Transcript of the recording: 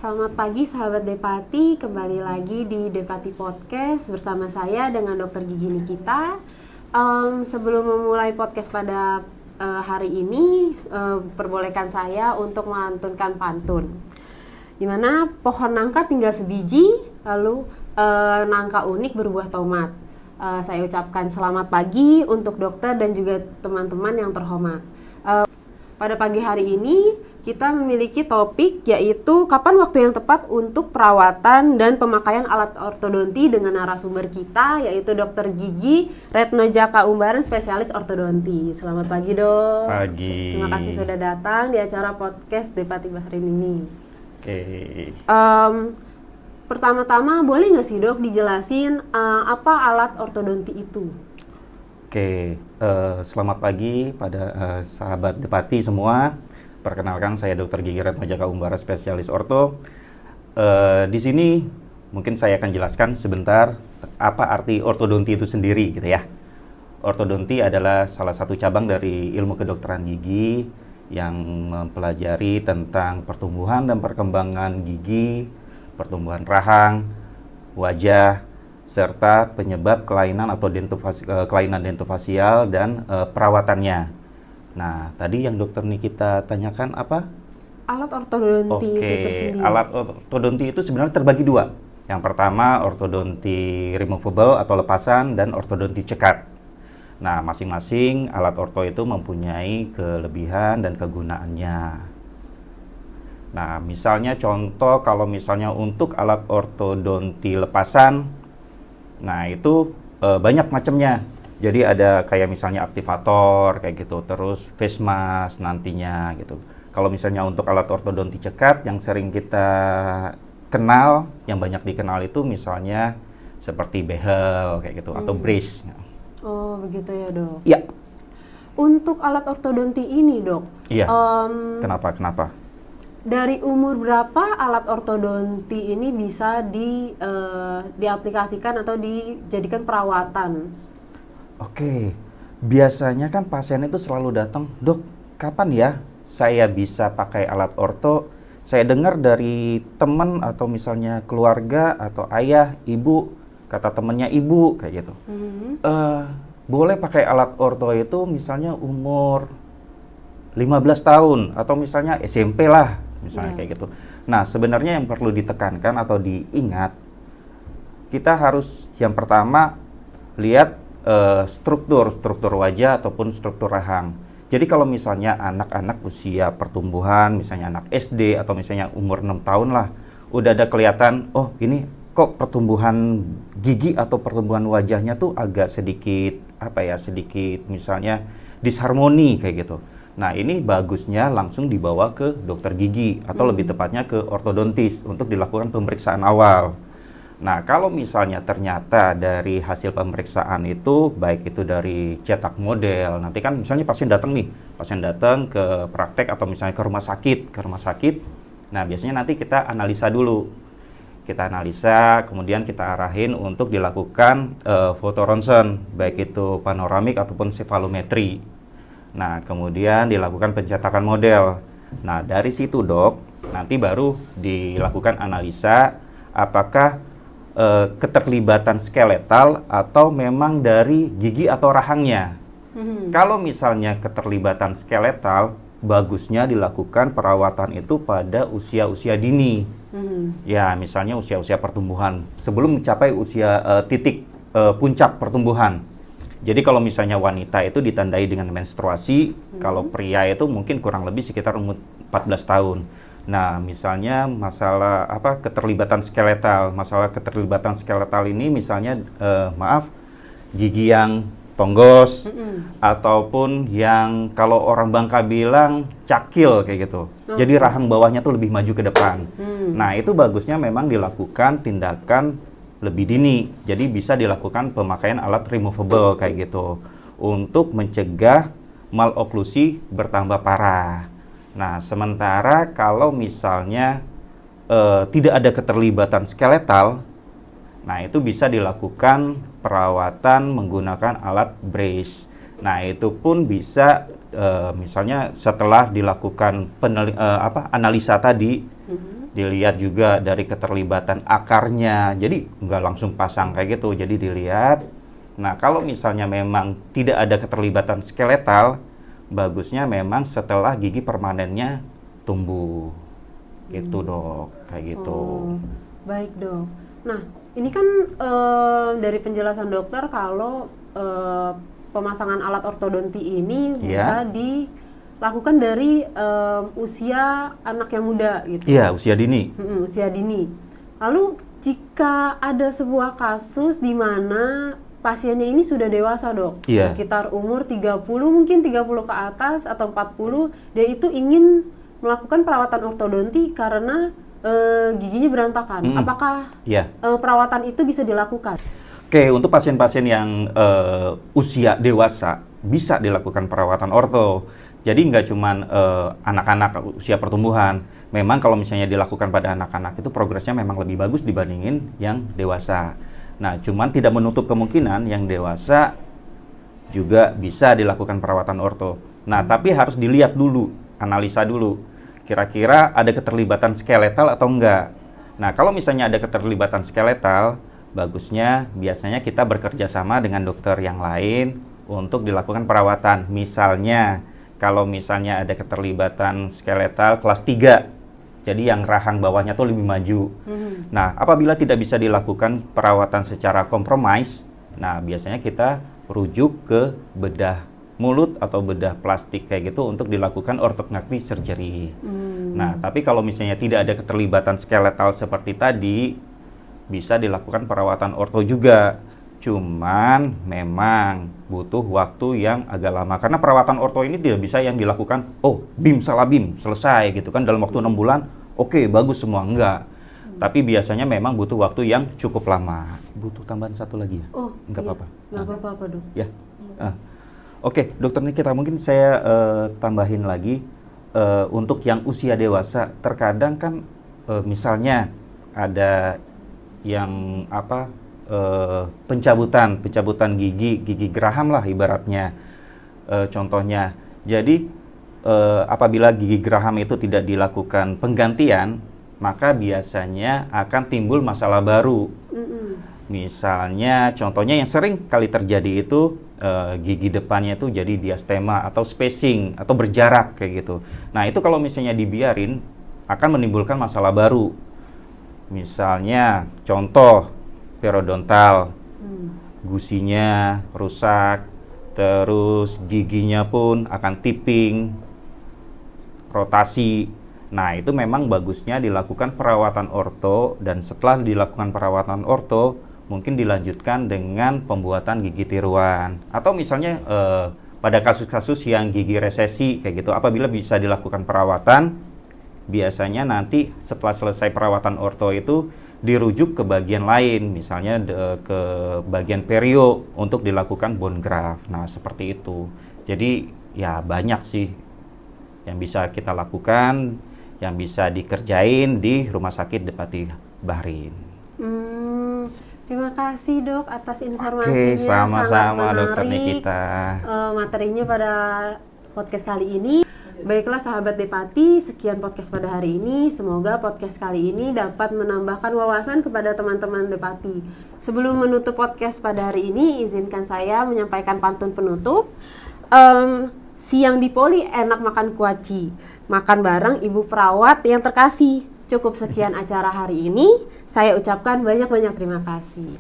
Selamat pagi sahabat Depati, kembali lagi di Depati Podcast bersama saya dengan Dr. Gigi Nikita. Sebelum memulai podcast pada hari ini, perbolehkan saya untuk melantunkan pantun. Dimana pohon nangka tinggal sebiji, lalu nangka unik berbuah tomat. Saya ucapkan selamat pagi untuk dokter dan juga teman-teman yang terhormat. Pada pagi hari ini kita memiliki topik yaitu kapan waktu yang tepat untuk perawatan dan pemakaian alat ortodonti dengan narasumber kita yaitu Dr. Gigi Retnojaka Umbaran, spesialis ortodonti. Selamat pagi, Dok. Pagi. Terima kasih sudah datang di acara podcast Depati Bahrain ini. Oke. Pertama-tama boleh nggak sih, Dok, dijelasin apa alat ortodonti itu? Oke, selamat pagi pada sahabat Depati semua. Perkenalkan, saya Dr. Gigi Retnojaka Umbaran, spesialis orto. Di sini mungkin saya akan jelaskan sebentar apa arti ortodonti itu sendiri, gitu ya. Ortodonti adalah salah satu cabang dari ilmu kedokteran gigi yang mempelajari tentang pertumbuhan dan perkembangan gigi, pertumbuhan rahang, wajah, serta penyebab kelainan atau kelainan dentofasial dan perawatannya. Nah, tadi yang dokter Nikita tanyakan apa? Alat ortodonti itu tersendiri. Alat ortodonti itu sebenarnya terbagi dua. Yang pertama ortodonti removable atau lepasan dan ortodonti cekat. Nah, masing-masing alat orto itu mempunyai kelebihan dan kegunaannya. Nah, misalnya contoh kalau misalnya untuk alat ortodonti lepasan, nah itu banyak macamnya. Jadi ada kayak misalnya aktivator kayak gitu, terus face mask nantinya gitu. Kalau misalnya untuk alat ortodonti cekat yang sering kita kenal, yang banyak dikenal itu misalnya seperti behel kayak gitu atau brace. Oh, begitu ya, Dok. Iya. Untuk alat ortodonti ini, Dok. Iya. Kenapa? Dari umur berapa alat ortodonti ini bisa diaplikasikan atau dijadikan perawatan? Oke, biasanya kan pasien itu selalu datang, "Dok, kapan ya saya bisa pakai alat orto?" Saya dengar dari teman atau misalnya keluarga atau ayah, ibu, kata temennya ibu kayak gitu. Boleh pakai alat orto itu misalnya umur 15 tahun atau misalnya SMP lah, misalnya kayak gitu. Nah, sebenarnya yang perlu ditekankan atau diingat, kita harus yang pertama lihat struktur wajah ataupun struktur rahang. Jadi kalau misalnya anak-anak usia pertumbuhan, misalnya anak SD atau misalnya umur 6 tahun lah, udah ada kelihatan, oh ini kok pertumbuhan gigi atau pertumbuhan wajahnya tuh agak sedikit sedikit misalnya disharmoni kayak gitu. Nah, ini bagusnya langsung dibawa ke dokter gigi atau lebih tepatnya ke ortodontis untuk dilakukan pemeriksaan awal. Nah, kalau misalnya ternyata dari hasil pemeriksaan itu, baik itu dari cetak model, nanti kan misalnya pasien datang ke praktek atau misalnya ke rumah sakit. Nah, biasanya nanti kita analisa dulu. Kita analisa, kemudian kita arahin untuk dilakukan foto ronsen, baik itu panoramik ataupun sefalometri. Nah, kemudian dilakukan pencetakan model. Nah, dari situ, Dok, nanti baru dilakukan analisa apakah keterlibatan skeletal atau memang dari gigi atau rahangnya. Kalau misalnya keterlibatan skeletal, bagusnya dilakukan perawatan itu pada usia-usia dini. Ya, misalnya usia-usia pertumbuhan sebelum mencapai usia titik puncak pertumbuhan. Jadi kalau misalnya wanita itu ditandai dengan menstruasi, kalau pria itu mungkin kurang lebih sekitar umur 14 tahun. Nah, misalnya masalah keterlibatan skeletal. Masalah keterlibatan skeletal ini misalnya gigi yang tonggos ataupun yang kalau orang Bangka bilang cakil kayak gitu. Jadi rahang bawahnya tuh lebih maju ke depan. Nah, itu bagusnya memang dilakukan tindakan lebih dini. Jadi bisa dilakukan pemakaian alat removable kayak gitu untuk mencegah maloklusi bertambah parah. Nah, sementara kalau misalnya tidak ada keterlibatan skeletal, nah itu bisa dilakukan perawatan menggunakan alat brace. Nah, itu pun bisa misalnya setelah dilakukan analisa tadi, Dilihat juga dari keterlibatan akarnya, jadi nggak langsung pasang kayak gitu, jadi dilihat. Nah, kalau misalnya memang tidak ada keterlibatan skeletal, bagusnya memang setelah gigi permanennya tumbuh. Gitu dok, kayak gitu. Oh, baik dok. Nah, ini kan dari penjelasan dokter kalau pemasangan alat ortodonti ini bisa dilakukan dari usia anak yang muda gitu. Iya, usia dini. Usia dini. Lalu jika ada sebuah kasus di mana pasiennya ini sudah dewasa dok, sekitar umur 30 mungkin 30 ke atas atau 40, dia itu ingin melakukan perawatan ortodonti karena giginya berantakan. Apakah perawatan itu bisa dilakukan? Oke, untuk pasien-pasien yang usia dewasa bisa dilakukan perawatan orto. Jadi nggak cuman anak-anak usia pertumbuhan. Memang kalau misalnya dilakukan pada anak-anak itu progresnya memang lebih bagus dibandingin yang dewasa. Nah, cuman tidak menutup kemungkinan yang dewasa juga bisa dilakukan perawatan orto. Nah, tapi harus dilihat dulu, analisa dulu. Kira-kira ada keterlibatan skeletal atau enggak. Nah, kalau misalnya ada keterlibatan skeletal, bagusnya biasanya kita bekerja sama dengan dokter yang lain untuk dilakukan perawatan. Misalnya, kalau misalnya ada keterlibatan skeletal kelas 3, jadi yang rahang bawahnya tuh lebih maju. Nah, apabila tidak bisa dilakukan perawatan secara kompromis, nah biasanya kita rujuk ke bedah mulut atau bedah plastik kayak gitu untuk dilakukan orthognathic surgery. Nah, tapi kalau misalnya tidak ada keterlibatan skeletal seperti tadi, bisa dilakukan perawatan orto juga. Cuman memang butuh waktu yang agak lama karena perawatan orto ini tidak bisa yang dilakukan bim salah bim selesai gitu kan dalam waktu 6 bulan oke, bagus semua, enggak. Tapi biasanya memang butuh waktu yang cukup lama. Butuh tambahan satu lagi ya? Enggak apa-apa. Enggak apa-apa dok. Ya. Oke, dokter Nikita, mungkin saya tambahin lagi untuk yang usia dewasa. Terkadang kan misalnya ada yang pencabutan gigi geraham lah ibaratnya, contohnya. Jadi apabila gigi geraham itu tidak dilakukan penggantian, maka biasanya akan timbul masalah baru. Misalnya contohnya yang sering kali terjadi itu gigi depannya itu jadi diastema atau spacing atau berjarak kayak gitu. Nah, itu kalau misalnya dibiarin akan menimbulkan masalah baru. Misalnya contoh periodontal, gusinya rusak, terus giginya pun akan tipping, rotasi. Nah, itu memang bagusnya dilakukan perawatan orto, dan setelah dilakukan perawatan orto, mungkin dilanjutkan dengan pembuatan gigi tiruan. Atau misalnya pada kasus-kasus yang gigi resesi kayak gitu, apabila bisa dilakukan perawatan, biasanya nanti setelah selesai perawatan orto itu dirujuk ke bagian lain, misalnya ke bagian perio untuk dilakukan bone graft. Nah, seperti itu. Jadi ya banyak sih yang bisa kita lakukan, yang bisa dikerjain di Rumah Sakit Depati Bahrin. Terima kasih dok atas informasinya. Oke, sama-sama dokter menarik. Nikita. Materinya pada podcast kali ini. Baiklah sahabat Depati, sekian podcast pada hari ini. Semoga podcast kali ini dapat menambahkan wawasan kepada teman-teman Depati. Sebelum menutup podcast pada hari ini, izinkan saya menyampaikan pantun penutup. Siang di poli enak makan kuaci, makan bareng ibu perawat yang terkasih. Cukup sekian acara hari ini. Saya ucapkan banyak-banyak terima kasih.